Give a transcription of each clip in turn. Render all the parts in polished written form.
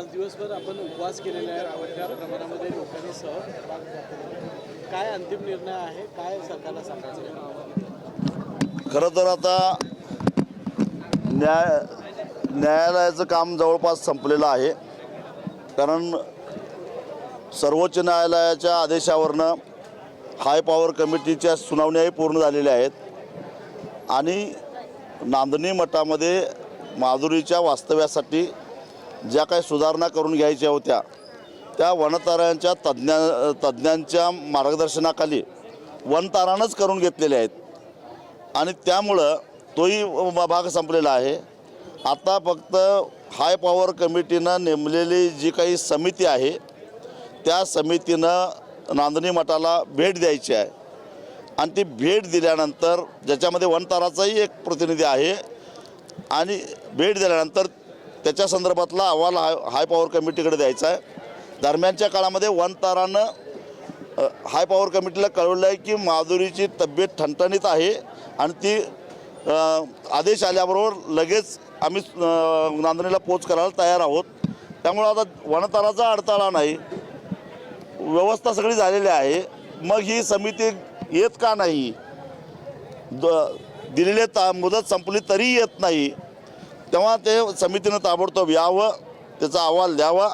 आज दिवसभर आपण उपवास केलेला आहे, मोठ्या प्रमाणामध्ये लोकांनी सहभाग घेतलेला. काय अंतिम निर्णय आहे, काय सरकारला सांगायचं आहे? खरं तर आता न्यायालयाचं काम जवळपास संपलेलं आहे. कारण सर्वोच्च न्यायालयाच्या आदेशावरनं हाय पॉवर कमिटीच्या सुनावण्याही पूर्ण झालेल्या आहेत आणि नांदणी मठामध्ये माधुरीच्या वास्तव्यासाठी ज्या काही सुधारणा करून घ्यायच्या होत्या त्या वनतारांच्या तज्ज्ञांच्या मार्गदर्शनाखाली वनतारानंच करून घेतलेल्या आहेत आणि त्यामुळं तोही भाग संपलेला आहे. आता फक्त हाय पॉवर कमिटीनं नेमलेली जी काही समिती आहे त्या समितीनं नांदणी मठाला भेट द्यायची आहे आणि ती भेट दिल्यानंतर ज्याच्यामध्ये वनताराचाही एक प्रतिनिधी आहे आणि भेट दिल्यानंतर त्याच्या संदर्भातला अहवाल हाय पॉवर कमिटीकडे द्यायचा आहे. दरम्यानच्या काळामध्ये वनतारानं हाय पॉवर कमिटीला कळवलं आहे की माधुरीची तब्येत ठणठणीत आहे आणि ती आदेश आल्याबरोबर लगेच आम्ही नांदणीला पोच करायला तयार आहोत. त्यामुळं आता वनताराचा अडथळा नाही, व्यवस्था सगळी झालेली आहे. मग ही समिती येत का नाही, दिलेले मुदत संपली तरी येत नाही, तेव्हा ते समितीनं ताबडतोब यावं, त्याचा अहवाल द्यावा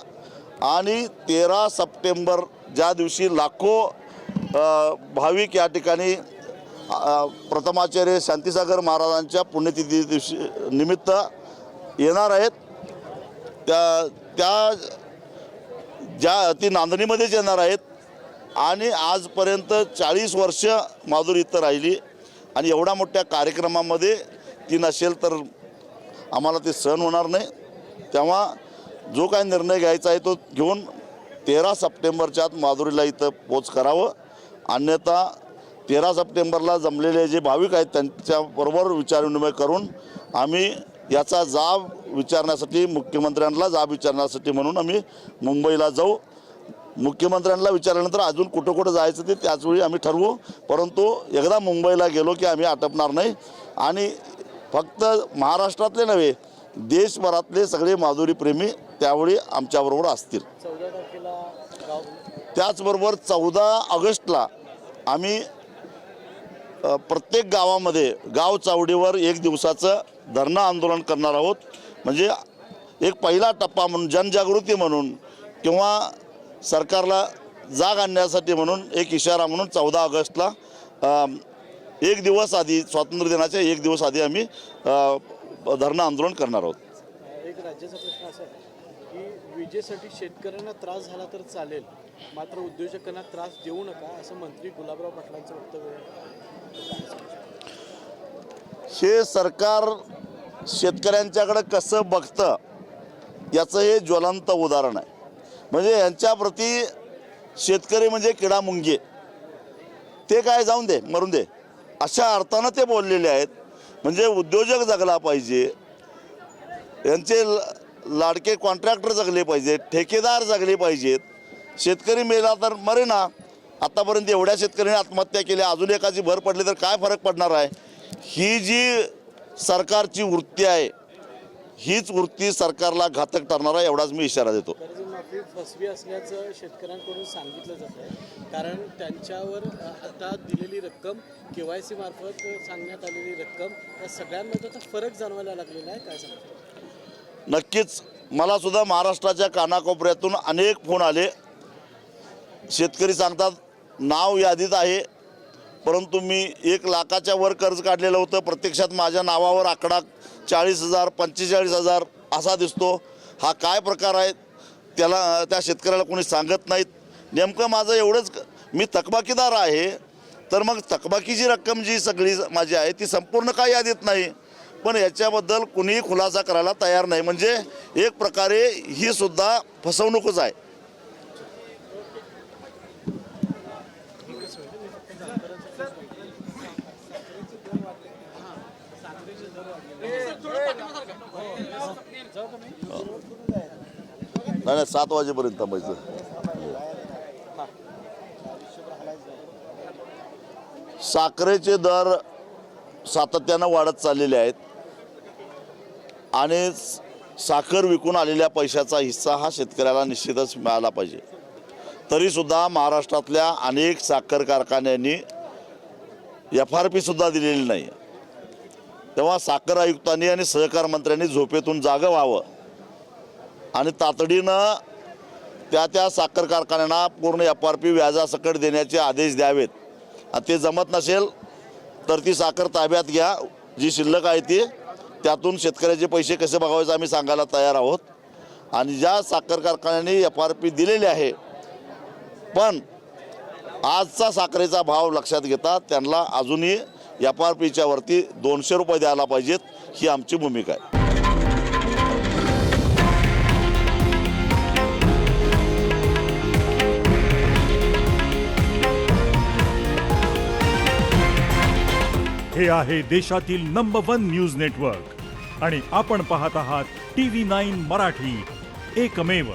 आणि 13 सप्टेंबर ज्या दिवशी लाखो भाविक या ठिकाणी प्रथमाचार्य शांतीसागर महाराजांच्या पुण्यतिथी दिवशी निमित्त येणार आहेत ती नांदणीमध्येच येणार आहेत आणि आजपर्यंत 40 वर्ष माधुरी इथं राहिली आणि एवढ्या मोठ्या कार्यक्रमामध्ये ती नसेल तर आम्हाला ते सहन होणार नाही. तेव्हा जो काही निर्णय घ्यायचा आहे तो घेऊन 13 सप्टेंबरच्या आत माधुरीला इथं पोच करावं. अन्यथा 13 सप्टेंबरला जमलेले जे भाविक आहेत त्यांच्याबरोबर विचारविनिमय करून आम्ही याचा जाब विचारण्यासाठी मुख्यमंत्र्यांना जाब विचारण्यासाठी म्हणून आम्ही मुंबईला जाऊ. मुख्यमंत्र्यांना विचारल्यानंतर अजून कुठं कुठं जायचं ते त्याचवेळी आम्ही ठरवू. परंतु एकदा मुंबईला गेलो की आम्ही आटपणार नाही आणि फक्त महाराष्ट्रातले नव्हे देशभरातले सगळे माधुरीप्रेमी त्यावेळी आमच्याबरोबर असतील. 14 तारखेला त्याचबरोबर 14 ऑगस्टला आम्ही प्रत्येक गावामध्ये गाव चावडीवर 1 दिवसाचं धरणं आंदोलन करणार आहोत. म्हणजे एक पहिला टप्पा म्हणून जनजागृती म्हणून किंवा सरकारला जाग आणण्यासाठी म्हणून एक इशारा म्हणून 14 ऑगस्टला 1 दिवस आधी स्वातंत्र्य दिनाच्या 1 दिवस आधी आम्ही धरणं आंदोलन करणार आहोत. एक राज्याचा प्रश्न असा आहे की विजेसाठी शेतकऱ्यांना त्रास झाला तर चालेल, मात्र उद्योजकांना त्रास देऊ नका, असं मंत्री गुलाबराव पाटलांचं वक्तव्य आहे. हे सरकार शेतकऱ्यांच्याकडे कसं बघतं याचं हे ज्वलंत उदाहरण आहे. म्हणजे यांच्याप्रती शेतकरी म्हणजे किडा मुंगी, ते काय जाऊन दे मरून दे अशा अर्थानं ते बोललेले आहेत. म्हणजे उद्योजक जगला पाहिजे, यांचे लाडके कॉन्ट्रॅक्टर जगले पाहिजेत, ठेकेदार जगले पाहिजेत. शेतकरी मेला तर मरे ना. आतापर्यंत एवढ्या शेतकऱ्यांनी आत्महत्या केल्या, अजून एकाची भर पडली तर काय फरक पडणार आहे. ही जी सरकारची वृत्ती आहे हीच वृत्ती सरकारला घातक ठरणार आहे, एवढाच मी इशारा देतो. कर्जमाफी फसवी असल्याचं शेतकऱ्यांकडून सांगितलं जात आहे, कारण त्यांच्यावर आता दिलेली रक्कम KYC मार्फत सांगण्यात आलेली रक्कम या सगळ्यांमध्ये आता फरक जाणवायला लागलेला आहे. काय सांगतो? नक्कीच मला सुद्धा महाराष्ट्राच्या कानाकोपऱ्यातून अनेक फोन आले. शेतकरी सांगतात नाव यादीत आहे परंतु मी 1 लाखाच्या वर कर्ज काढलेलं होतं, प्रत्यक्षात माझ्या नावावर आकडा 40,000 45,000 असा दिसतो. हा काय प्रकार आहे त्या शेतकऱ्याला कोणी सांगत नाहीत. नेमकं माझं एवढंच, मी थकबाकीदार आहे तर मग थकबाकीची रक्कम जी सगळी माझी आहे ती संपूर्ण काय यादीत नाही, पण याच्याबद्दल कुणीही खुलासा करायला तयार नाही. म्हणजे एक प्रकारे ही सुद्धा फसवणूकच आहे. नाही 7 वाजेपर्यंत थांबायचं. साखरेचे दर सातत्यानं वाढत चाललेले आहेत आणि साखर विकून आलेल्या पैशाचा हिस्सा हा शेतकऱ्याला निश्चितच मिळाला पाहिजे. तरीसुद्धा महाराष्ट्रातल्या अनेक साखर कारखान्यांनी FRP सुद्धा दिलेली नाही. तेव्हा साखर आयुक्तांनी आणि सहकार मंत्र्यांनी झोपेतून जागं व्हावं आणि तातडीनं त्या साखर कारखान्यांना पूर्ण FRP व्याजासकट देण्याचे आदेश द्यावेत. आणि ते जमत नसेल तर ती साखर ताब्यात घ्या, जी शिल्लक आहे ती त्यातून शेतकऱ्याचे पैसे कसे बघायचे आम्ही सांगायला तयार आहोत. आणि ज्या साखर कारखान्यांनी FRP दिलेली आहे पण आजचा साखरेचा भाव लक्षात घेता त्यांना अजूनही FRPच्या वरती 200 रुपये द्यायला पाहिजेत, ही आमची भूमिका आहे. हे आहे देशातील नंबर 1 न्यूज नेटवर्क आणि आपण पाहत आहात TV9 मराठी, एकमेव.